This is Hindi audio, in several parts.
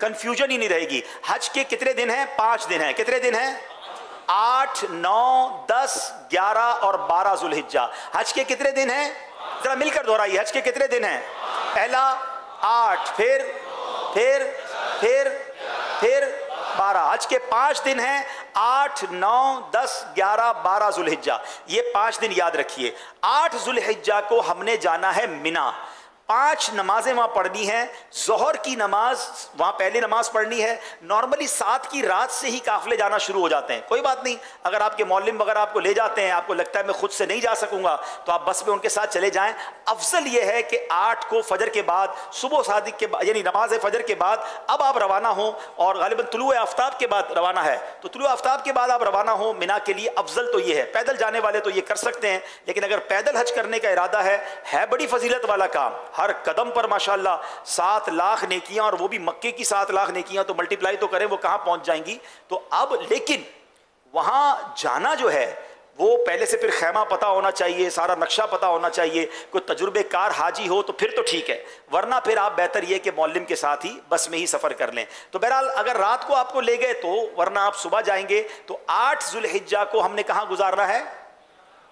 कंफ्यूजन ही नहीं रहेगी। हज के कितने दिन हैं? 5 दिन हैं। कितने दिन हैं? 8, 9, 10, 11 और 12 जुल्हिज्जा। हज के कितने दिन हैं? जरा मिलकर दोहराइए, हज के कितने दिन हैं? पहला 8, फिर 12। हज के 5 दिन हैं, 8, 9, 10, 11, 12 जुल्हिज्जा। ये 5 दिन याद रखिए। 8 जुल्हिज्जा को हमने जाना है मिना। 5 नमाजें वहाँ पढ़नी है। ज़ोहर की नमाज वहाँ पहले नमाज पढ़नी है। नॉर्मली 7 की रात से ही काफ़िले जाना शुरू हो जाते हैं। कोई बात नहीं, अगर आपके मौलिम वगैरह आपको ले जाते हैं, आपको लगता है मैं खुद से नहीं जा सकूँगा, तो आप बस में उनके साथ चले जाएं। अफजल ये है कि 8 को फजर के बाद, सुबह सादिक के बाद, यानी नमाज फजर के बाद अब आप रवाना हों, और गालिबन तुलुए आफ्ताब के बाद रवाना है, तो तुलुए आफ्ताब के बाद आप रवाना हो मिना के लिए। अफजल तो ये है, पैदल जाने वाले तो ये कर सकते हैं, लेकिन अगर पैदल हज करने का इरादा है बड़ी फजीलत वाला काम। हर कदम पर माशाल्लाह 7 लाख नेकियां, और वो भी मक्के की 7 लाख नेकियां, तो मल्टीप्लाई तो करें वो कहां पहुंच जाएंगी। तो अब लेकिन वहां जाना जो है वो पहले से फिर खैमा पता होना चाहिए, सारा नक्शा पता होना चाहिए। कोई तजुर्बेकार हाजी हो तो फिर तो ठीक है, वरना फिर आप बेहतर ये कि मौलिम के साथ ही बस में ही सफ़र कर लें। तो बहरहाल अगर रात को आपको ले गए तो, वरना आप सुबह जाएंगे। तो 8 जुल्हिज्जा को हमने कहाँ गुजारना है?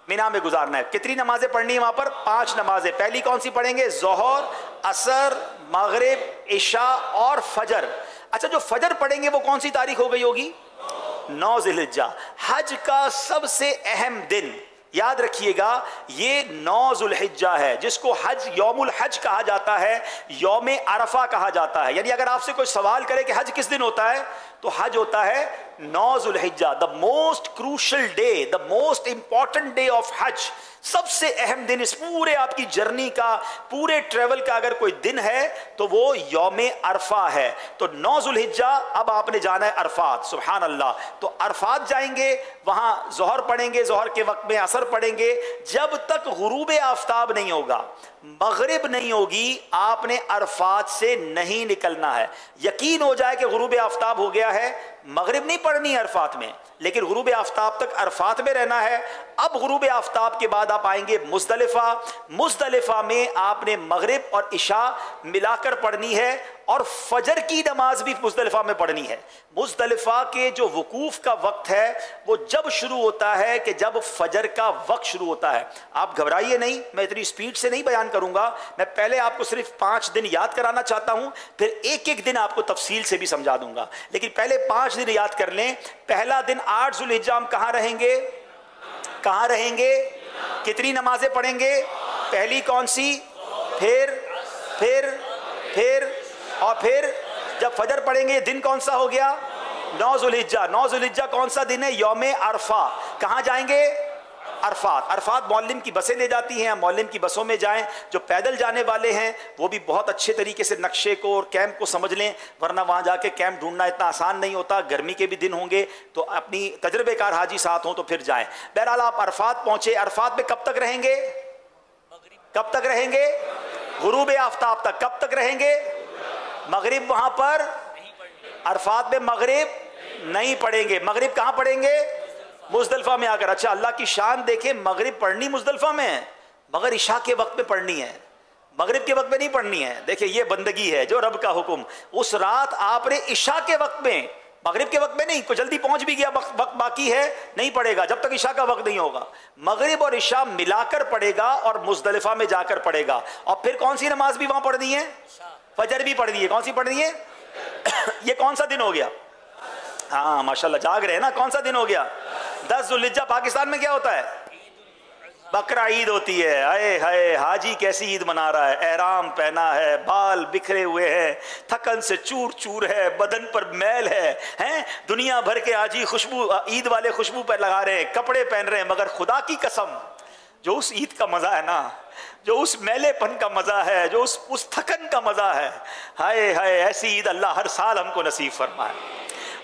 मिना में गुजारना है। कितनी नमाजें पढ़नी है वहां पर? 5 नमाजें। पहली कौन सी पढ़ेंगे? ज़ोहर, असर, मगरिब, इशा और फजर। अच्छा, जो फजर पढ़ेंगे वो कौन सी तारीख हो गई होगी? 9 जुल्हिज्जा। हज का सबसे अहम दिन याद रखिएगा, ये 9 जुल्हिज्जा है, जिसको हज यौमुल हज कहा जाता है, यौम अरफा कहा जाता है। यानी अगर आपसे कोई सवाल करे कि हज किस दिन होता है, तो हज होता है 9 जुल्हिज्जा। The most crucial day, the most important day of हज, सबसे अहम दिन इस पूरे आपकी जर्नी का, पूरे ट्रेवल का अगर कोई दिन है तो वो यौम अरफा है। तो 9 जुल्हिज्जा अब आपने जाना है अरफात। सुभान अल्लाह। तो अरफात जाएंगे, वहां ज़ोहर पढ़ेंगे, ज़ोहर के वक्त में असर पढ़ेंगे। जब तक गुरूब आफ्ताब नहीं होगा, मगरिब नहीं होगी, आपने अरफात से नहीं निकलना है। यकीन हो जाए कि गुरूब आफ्ताब हो गया है, मगरिब नहीं पढ़नी है अरफात में, लेकिन गुरूब आफ्ताब तक अरफात में रहना है। अब गुरूब आफ्ताब के बाद आप आएंगे मुज़दलिफ़ा। मुज़दलिफ़ा में आपने मगरिब और इशा मिलाकर पढ़नी है, और फजर की नमाज भी मुज़दलिफ़ा में पढ़नी है। मुज़दलिफ़ा के जो वकूफ़ का वक्त है वो जब शुरू होता है कि जब फजर का वक्त शुरू होता है। आप घबराइए नहीं, मैं इतनी स्पीड से नहीं बयान करूंगा, मैं पहले आपको सिर्फ 5 दिन याद कराना चाहता हूं, फिर एक एक दिन आपको तफसील से भी समझा दूंगा। लेकिन पहले 5 दिन याद कर लें। पहला दिन 8 जुल्हिज्जा हम कहां रहेंगे? कहां रहेंगे? कितनी नमाजें पढ़ेंगे? पहली कौन सी? फिर और फिर जब फजर पढ़ेंगे, दिन कौन सा हो गया? 9 जुल्हिज्जा। 9 जुल्हिज्जा कौन सा दिन है? यौम अरफा। कहां जाएंगे? अरफात। अरफात मौलिम की बसें ले जाती हैं, मौलिम की बसों में जाएं। जो पैदल जाने वाले हैं वो भी बहुत अच्छे तरीके से नक्शे को और कैंप को समझ लें, वरना वहाँ जाके कैंप ढूंढना इतना आसान नहीं होता। गर्मी के भी दिन होंगे, तो अपनी तजर्बेकार हाजी साथ हों तो फिर जाएं। बहरहाल आप अरफात पहुँचे। अरफात में कब तक रहेंगे? कब तक रहेंगे? गुरूब आफ्ताब तक। कब तक रहेंगे? मगरिब वहाँ पर अरफात में मगरिब नहीं पढ़ेंगे। मगरिब कहाँ पढ़ेंगे? मुज़दलिफ़ा में आकर। अच्छा, अल्लाह की शान देखे, मगरिब पढ़नी मुज़दलिफ़ा में है, मगर इशा के वक्त में पढ़नी है, मगरिब के वक्त में नहीं पढ़नी है। देखिए ये बंदगी है, जो रब का हुक्म। उस रात आपने इशा के वक्त में, मगरिब के वक्त में नहीं, कोई जल्दी पहुंच भी गया, वक्त बाकी है, नहीं पढ़ेगा जब तक इशा का वक्त नहीं होगा। मगरिब और इशा मिलाकर पढ़ेगा और मुज़दलिफ़ा में जाकर पढ़ेगा। और फिर कौन सी नमाज भी वहां पढ़नी है? फजर भी पढ़नी है। कौन सी पढ़नी है? ये कौन सा दिन हो गया? हाँ माशाल्लाह, जाग रहे हैं ना। कौन सा दिन हो गया? 10 जुल्हिज्जा। पाकिस्तान में क्या होता है? बकरा ईद होती है। आए हाय, हाजी कैसी ईद मना रहा है, एहराम पहना है, बाल बिखरे हुए हैं, थकन से चूर चूर है, बदन पर मैल हैं? दुनिया भर के हाजी खुशबू, ईद वाले खुशबू पर लगा रहे हैं, कपड़े पहन रहे हैं, मगर खुदा की कसम जो उस ईद का मजा है ना, जो उस मैलेपन का मजा है, जो उस थकन का मजा है, हाय हाय, ऐसी ईद अल्लाह हर साल हमको नसीब फरमाए।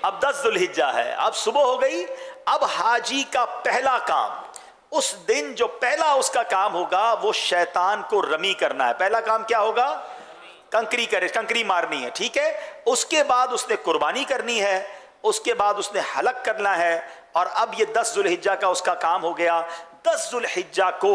अब 10 जुल्हिज्जा है, अब सुबह हो गई। अब हाजी का पहला काम, उस दिन जो पहला उसका काम होगा वो शैतान को रमी करना है। पहला काम क्या होगा? कंकरी मारनी है, ठीक है। उसके बाद उसने कुर्बानी करनी है, उसके बाद उसने हलक करना है। और अब ये 10 जुल्हिज्जा का उसका काम हो गया। 10 जुल्हिज्जा को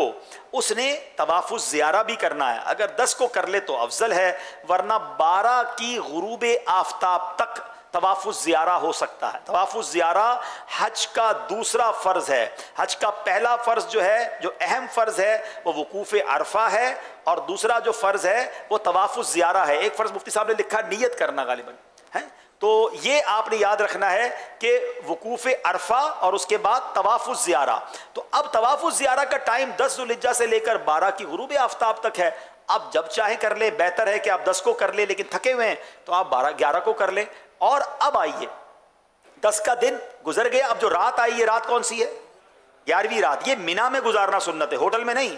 उसने तवाफुज ज़ियारा भी करना है। अगर 10 को कर ले तो अफजल है, वरना 12 की गुरूब आफ्ताब तक तवाफुज ज़ियारा हो सकता है। तवाफुज ज़ियारा हज का दूसरा फ़र्ज़ है। हज का पहला फ़र्ज़ जो है, जो अहम फ़र्ज़ है, वो वकूफ़ अरफा है, और दूसरा जो फ़र्ज़ है वो तवाफुज ज़ियारा है। एक फ़र्ज़ मुफ्ती साहब ने लिखा नियत करना गालिबन है, तो ये आपने याद रखना है कि वकूफ़ अरफा और उसके बाद तवाफुज ज़ियारा। तो अब तवाफुज ज़ियारा का टाइम 10 जुल्हिज्जा से लेकर 12 की गुरूब आफ्ताब तक है। अब जब चाहे कर ले, बेहतर है कि आप 10 को कर ले, लेकिन थके हुए हैं तो आप 11 को कर ले। और अब आइए, 10 का दिन गुजर गया, अब जो रात आई, ये रात कौन सी है? 11वीं रात। ये मिना में गुजारना सुन्नत है, होटल में नहीं,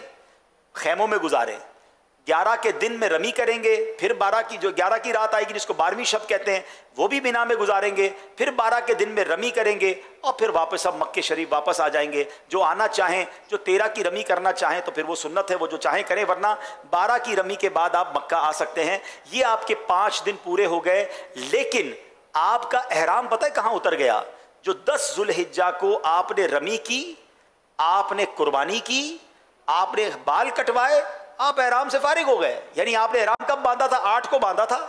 खेमों में गुजारे। 11 के दिन में रमी करेंगे, फिर 12 की जो 11 की रात आएगी जिसको 12वीं शब कहते हैं, वो भी मिना में गुजारेंगे, फिर 12 के दिन में रमी करेंगे, और फिर वापस अब मक्के शरीफ वापस आ जाएंगे। जो आना चाहें, जो 13 की रमी करना चाहें तो फिर वो सुन्नत है, वो जो चाहें करें, वरना 12 की रमी के बाद आप मक्का आ सकते हैं। ये आपके 5 दिन पूरे हो गए। लेकिन आपका एहराम पता है कहाँ उतर गया? जो 10 जुल्हिज्जा को आपने रमी की, आपने कुर्बानी की, आपने बाल कटवाए, आप एहराम से फारिग हो गए। यानी आपने एहराम कब बांधा था? 8 को बांधा था,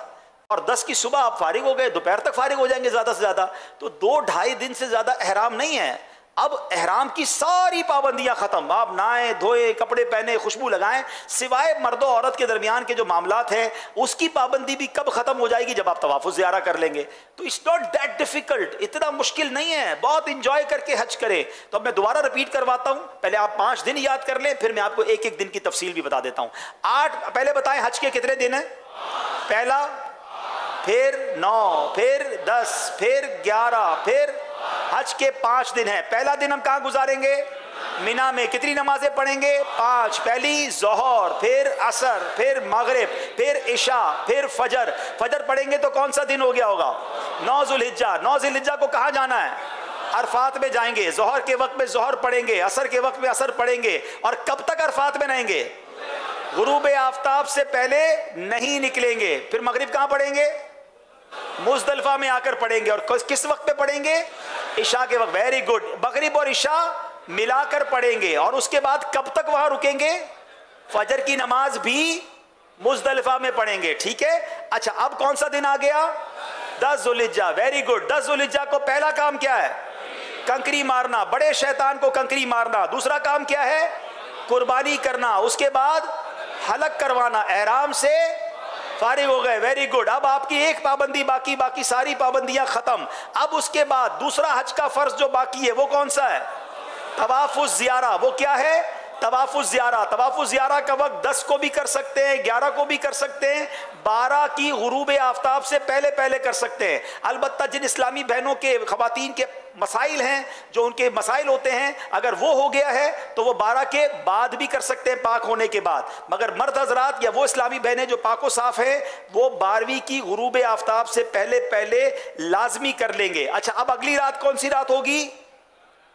और 10 की सुबह आप फारिग हो गए, दोपहर तक फारिग हो जाएंगे ज़्यादा से ज़्यादा। तो 2-2.5 दिन से ज़्यादा एहराम नहीं है। अब एहराम की सारी पाबंदियां ख़त्म। आप नहाएं धोएं, कपड़े पहने, खुशबू लगाएं, सिवाय मर्द और औरत के दरमियान के जो मामलात हैं उसकी पाबंदी भी कब ख़त्म हो जाएगी? जब आप तवाफ़ुज़ ज़ियारा कर लेंगे। तो इट्स नॉट दैट डिफ़िकल्ट, इतना मुश्किल नहीं है, बहुत इंजॉय करके हज करें। तो अब मैं दोबारा रिपीट करवाता हूँ, पहले आप 5 दिन याद कर लें, फिर मैं आपको एक एक दिन की तफसील भी बता देता हूँ। 8 पहले बताएं, हज के कितने दिन हैं? पहला, फिर 9, फिर 10, फिर 11, फिर हज के 5 दिन है। पहला दिन हम कहाँ गुजारेंगे? मिना में। कितनी नमाजें पढ़ेंगे? 5। पहली ज़ोहर, फिर असर, फिर मगरिब, फिर इशा, फिर फजर। फजर पढ़ेंगे तो कौन सा दिन हो गया होगा? 9 जुल्हिज्जा। 9 जुल्हिज्जा को कहाँ जाना है? अरफात में जाएंगे। ज़ोहर के वक्त में ज़ोहर पढ़ेंगे, असर के वक्त में असर पढ़ेंगे। और कब तक अरफात में रहेंगे? गुरूब आफ्ताब से पहले नहीं निकलेंगे। फिर मगरिब कहाँ पढ़ेंगे? मुज़दलिफा में आकर पढ़ेंगे। और किस वक्त पे पढ़ेंगे? इशा के वक्त। Very good. मगरिब और इशा मिलाकर पढ़ेंगे। और उसके बाद कब तक वहां रुकेंगे? फजर की नमाज भी मुज़दलिफा में पढ़ेंगे। ठीक है। अच्छा, अब कौन सा दिन आ गया? 10 जुल्हिज्जा। Very good. 10 जुल्हिज्जा को पहला काम क्या है? कंकरी मारना, बड़े शैतान को कंकरी मारना। दूसरा काम क्या है? कुर्बानी करना। उसके बाद हलक करवाना। एहराम से फारिग हो गए। Very good. अब आपकी एक पाबंदी बाकी, बाकी सारी पाबंदियां खत्म। अब उसके बाद दूसरा हज का फर्ज जो बाकी है वो कौन सा है? तवाफुज ज़ियारा। वो क्या है? तवाफुज ज़ियारा। तवाफुज ज़ियारा का वक्त 10 को भी कर सकते हैं, 11 को भी कर सकते हैं, 12 की गुरूब आफ्ताब से पहले पहले कर सकते हैं। अलबत्ता जिन इस्लामी बहनों के, ख़वातीन के मसाइल हैं, जो उनके मसाइल होते हैं, अगर वो हो गया है तो वो 12 के बाद भी कर सकते हैं, पाक होने के बाद। मगर मर्द हजरात या वो इस्लामी बहनें जो पाको साफ हैं, वो 12वीं की गुरूब आफ्ताब से पहले पहले लाजमी कर लेंगे। अच्छा, अब अगली रात कौन सी रात होगी?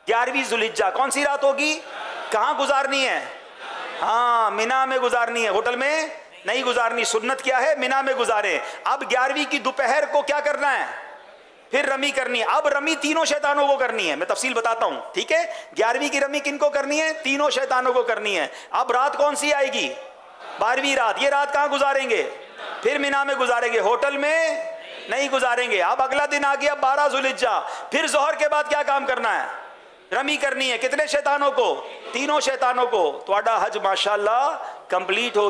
11वीं जुल्हिज्जा। कौन सी रात होगी? कहाँ गुजारनी है? हाँ, मिना में गुजारनी है, होटल में नहीं गुजारनी। सुन्नत क्या है? मिना में गुजारे। अब 11वीं की दोपहर को क्या करना है? फिर रमी करनी है। अब रमी तीनों शैतानों को करनी है, मैं तफसील बताता हूं। ठीक है। 11वीं की रमी किनको करनी है? तीनों शैतानों को करनी है। अब रात कौन सी आएगी? 12वीं रात। ये रात कहाँ गुजारेंगे? फिर मिना में गुजारेंगे, होटल में नहीं गुजारेंगे। अब अगला दिन आ गया 12 जुल्हिज्जा। फिर जोहर के बाद क्या काम करना है? रमी करनी है। कितने शैतानों को? तीनों शैतानों को। तो हज माशाअल्लाह कंप्लीट हो